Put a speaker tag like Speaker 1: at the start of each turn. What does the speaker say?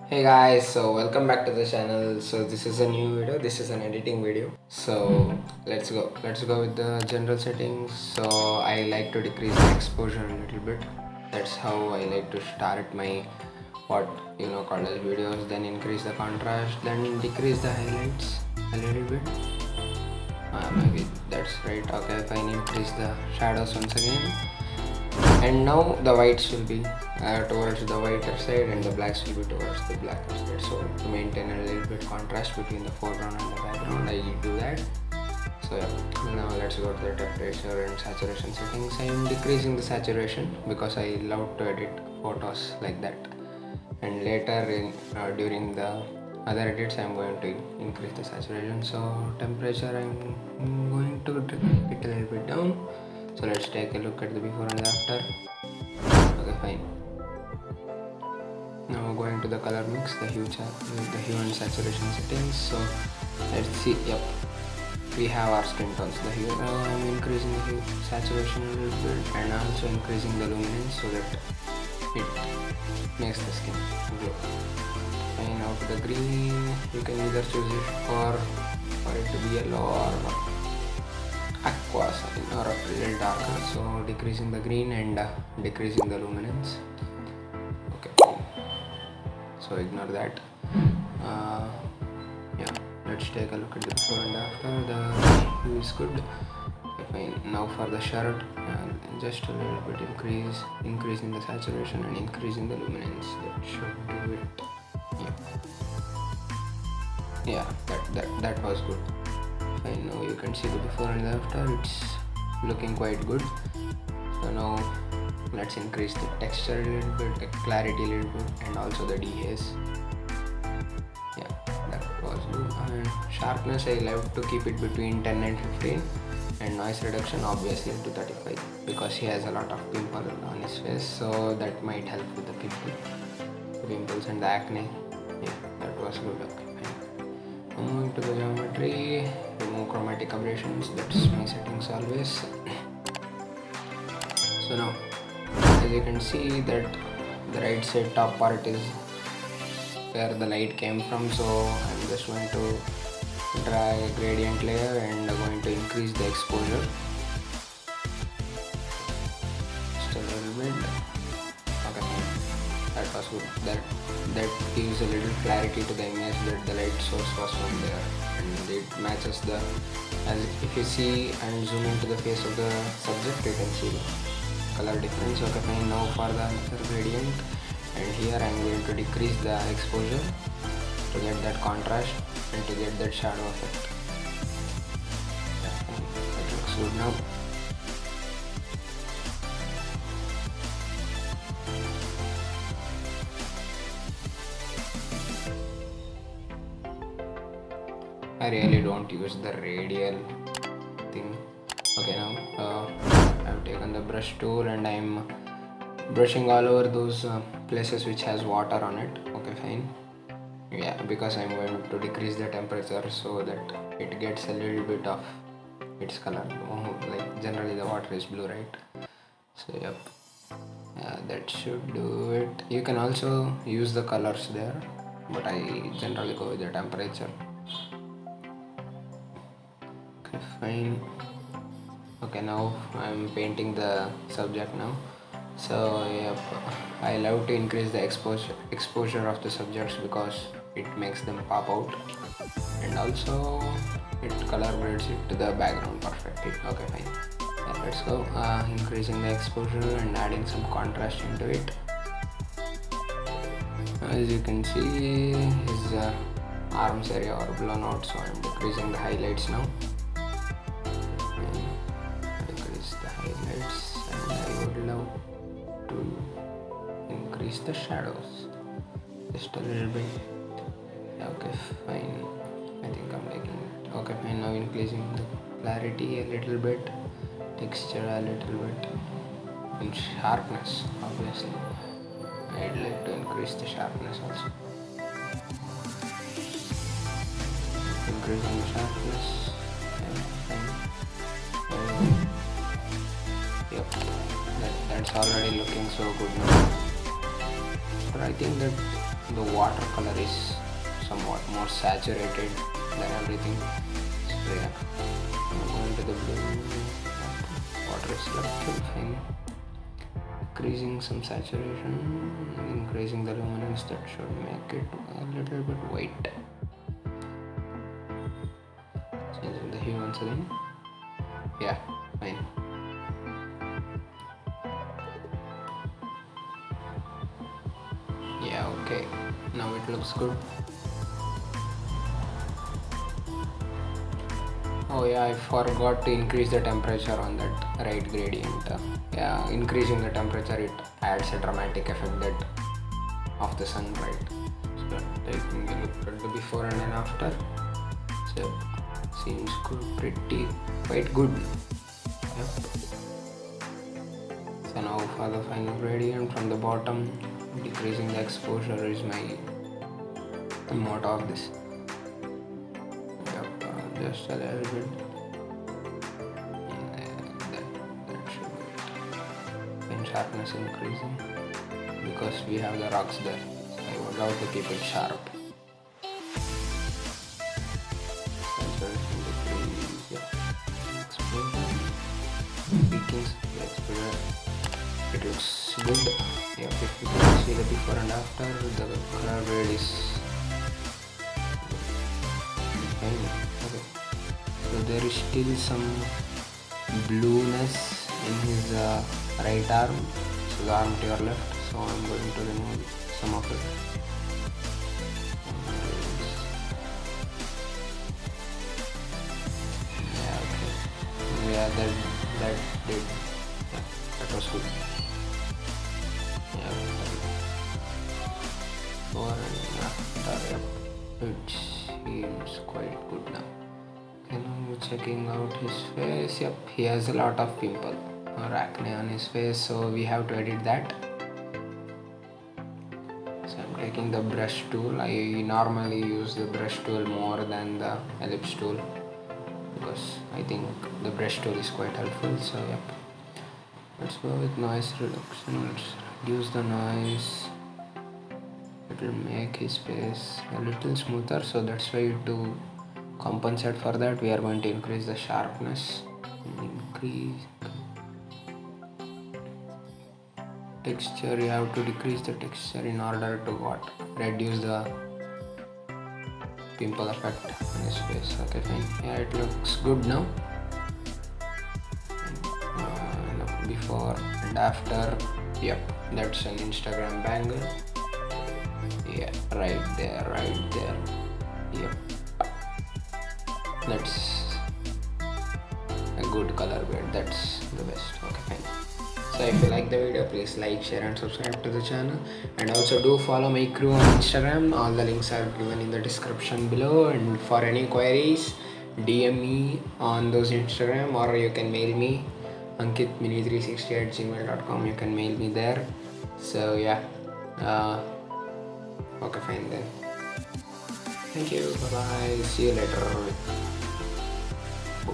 Speaker 1: Hey guys, so welcome back to the channel. So this is a new video. This is an editing video. So let's go with the general settings. So I like to decrease the exposure a little bit. That's how I like to start my what called as videos. Then increase the contrast, then decrease the highlights a little bit. Maybe that's right. Okay, fine. Increase the shadows once again. And now the whites will be towards the whiter side and the blacks will be towards the blacker side. So to maintain a little bit contrast between the foreground and the background, I do that. So yeah, now let's go to the temperature and saturation settings. I am decreasing the saturation because I love to edit photos like that. And later during the other edits, I am going to increase the saturation. So temperature, I'm going to take it a little bit down. So let's take a look at the before and after. Okay, fine. Now going to the color mix, the hue and saturation settings. So let's see. Yep, we have our skin tones. The hue. Now I'm increasing the hue saturation a little bit and also increasing the luminance so that it makes the skin glow. And now to the green, you can either choose it for it to be yellow or aqua or a little darker, so decreasing the green and decreasing the luminance. Okay, so ignore that. Yeah, let's take a look at the before and after. The hue is good. Okay, fine. Now for the shirt, just a little bit increasing the saturation and increasing the luminance. That should do it. Yeah, that was good. Fine, now you can see the before and the after. It's looking quite good. So now let's increase the texture a little bit, the clarity a little bit, and also the dehaze. Yeah, that was good. And sharpness, I love to keep it between 10 and 15, and noise reduction obviously to 35 because he has a lot of pimple on his face, so that might help with the pimples and the acne. Yeah, that was good. Okay, fine. Moving to the geometry, remove chromatic aberrations. That's my settings always. So now, as you can see that the right side top part is where the light came from, so I'm just going to drag a gradient layer and I'm going to increase the exposure just a little bit. Okay, that was good. That gives a little clarity to the image that the light source was from there, and it matches the, as if you see and zoom into the face of the subject, you can see the color difference. Okay, fine. Now for the another gradient, and here I am going to decrease the exposure to get that contrast and to get that shadow effect. That looks good now. I really don't use the radial thing. Okay, now I've taken the brush tool and I'm brushing all over those places which has water on it. Okay, fine. Yeah, because I'm going to decrease the temperature so that it gets a little bit of its color. Like generally the water is blue, right? So yep, that should do it. You can also use the colors there, but I generally go with the temperature. Okay, fine. Okay, now I'm painting the subject now. So yep, I love to increase the exposure of the subjects because it makes them pop out, and also it color grades it to the background perfectly. Okay, fine. Yeah, let's go. Increasing the exposure and adding some contrast into it. As you can see, his arms area are blown out, so I'm decreasing the highlights now. Highlights, and I would love to increase the shadows just a little bit. Okay, fine. I think I'm liking it. Okay, fine. Now increasing the clarity a little bit, texture a little bit, and sharpness. Obviously, I'd like to increase the sharpness also. Increasing the sharpness. Yep, that's already looking so good now. But I think that the watercolor is somewhat more saturated than everything. So yeah, I'm going to the blue. Water is left fine. Increasing some saturation, increasing the luminance, that should make it a little bit white. Changing the hue once again. Yeah, fine. Yeah, okay. Now it looks good. Oh yeah, I forgot to increase the temperature on that right gradient. Yeah, increasing the temperature, it adds a dramatic effect that of the sunlight. So taking a look at the before and then after. So seems good, quite good. Yep. So now for the final gradient from the bottom, decreasing the exposure is the motto of this. Yep, just a little bit. That should be it. Pen sharpness increasing because we have the rocks there. So I would love to keep it sharp. Saturation decrease. Yeah. Exposure. Peaking. It looks good. Yeah, if you can see the before and after, the color grade is fine. Okay. So there is still some blueness in his right arm, so the arm to your left. So I'm going to remove some of it. Yeah, okay. Yeah, that did. Yeah, that was good. Before and after, yep, it seems quite good now. Okay, now checking out his face. Yep, he has a lot of pimple or acne on his face, so we have to edit that. So I'm taking the brush tool. I normally use the brush tool more than the ellipse tool because I think the brush tool is quite helpful. So yep, let's go with noise reduction. Let's reduce the noise. It will make his face a little smoother, so that's why to compensate for that we are going to increase the sharpness. Increase texture, you have to decrease the texture in order to reduce the pimple effect on his face. Okay, fine. Yeah, it looks good now. Before and after. Yep, that's an Instagram banger. Yeah, right there. Yep, that's a good color grade. That's the best. Okay, fine. So if you like the video, please like, share and subscribe to the channel, and also do follow my crew on Instagram. All the links are given in the description below, and for any queries, DM me on those Instagram, or you can mail me ankitmini360@gmail.com. You can mail me there. So yeah, okay, fine then. Thank you. Bye bye. See you later.